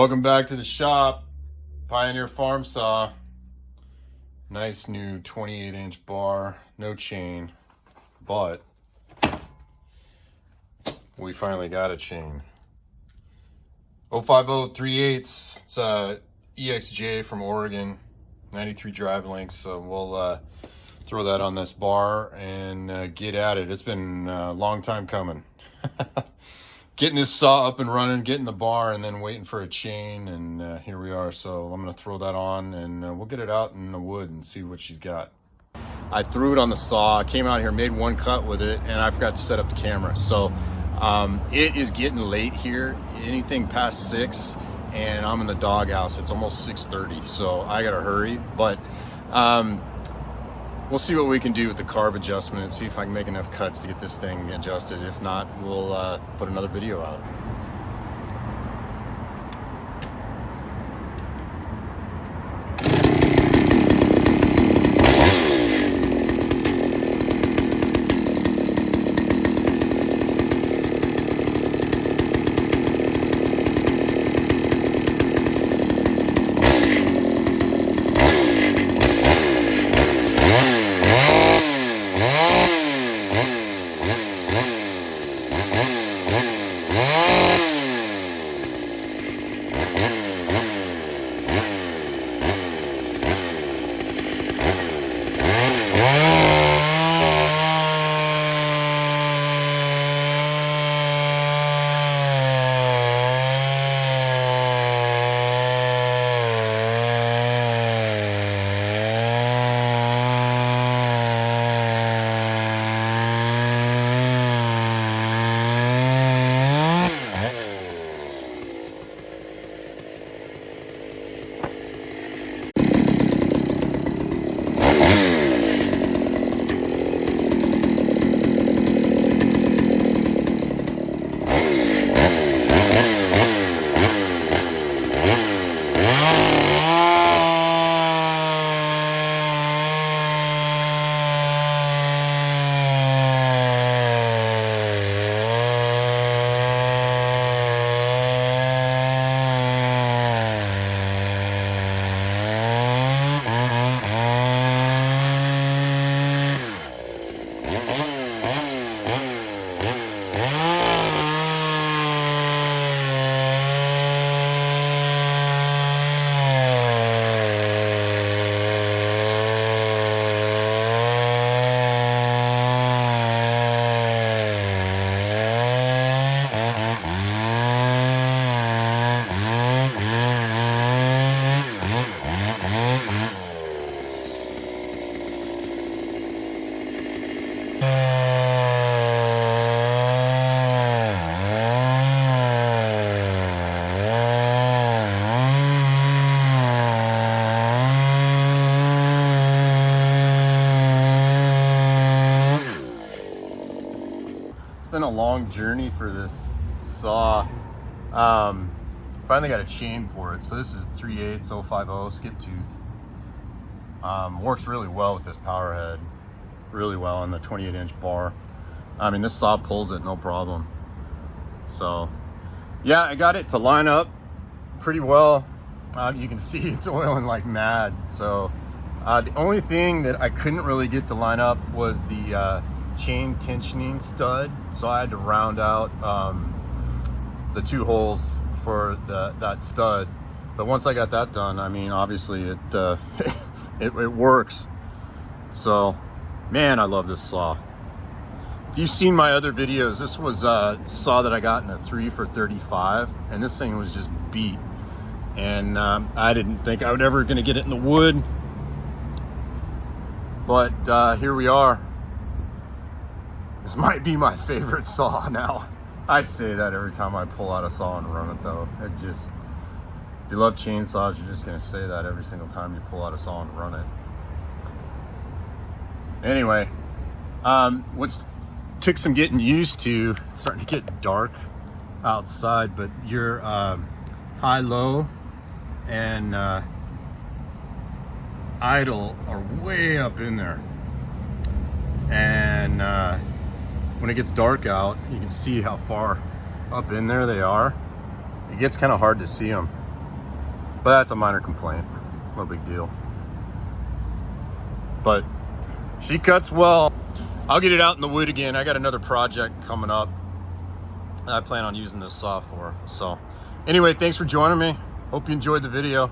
Welcome back to the shop. Pioneer Farmsaw. Nice new 28-inch bar, no chain, but we finally got a chain. 05038. It's EXJ from Oregon, 93 drive links. So we'll throw that on this bar and get at it. It's been a long time coming. Getting this saw up and running, getting the bar, and then waiting for a chain, and here we are. So I'm gonna throw that on, and we'll get it out in the wood and see what she's got. I threw it on the saw, came out here, made one cut with it, and I forgot to set up the camera. So it is getting late here, anything past 6, and I'm in the doghouse. It's almost 6:30, so I gotta hurry. But we'll see what we can do with the carb adjustment and see if I can make enough cuts to get this thing adjusted. If not, we'll put another video out. Been a long journey for this saw. Finally got a chain for it. So this is 3/8 050 Skiptooth. Works really well with this powerhead, really well on the 28-inch bar. I mean, this saw pulls it no problem. So yeah, I got it to line up pretty well. You can see it's oiling like mad. So the only thing that I couldn't really get to line up was the chain tensioning stud, so I had to round out the 2 holes for that stud. But once I got that done, I mean, obviously it it works. So man, I love this saw. If you've seen my other videos, this was a saw that I got in a 3 for $35, and this thing was just beat. And I didn't think I was ever gonna get it in the wood, but here we are. This might be my favorite saw now. I say that every time I pull out a saw and run it, though. It just, if you love chainsaws, you're just gonna say that every single time you pull out a saw and run it. Anyway, what's took some getting used to, it's starting to get dark outside, but your high-low and idle are way up in there. And when it gets dark out, you can see how far up in there they are. It gets kind of hard to see them. But that's a minor complaint. It's no big deal. But she cuts well. I'll get it out in the wood again. I got another project coming up that I plan on using this saw for. So anyway, thanks for joining me. Hope you enjoyed the video.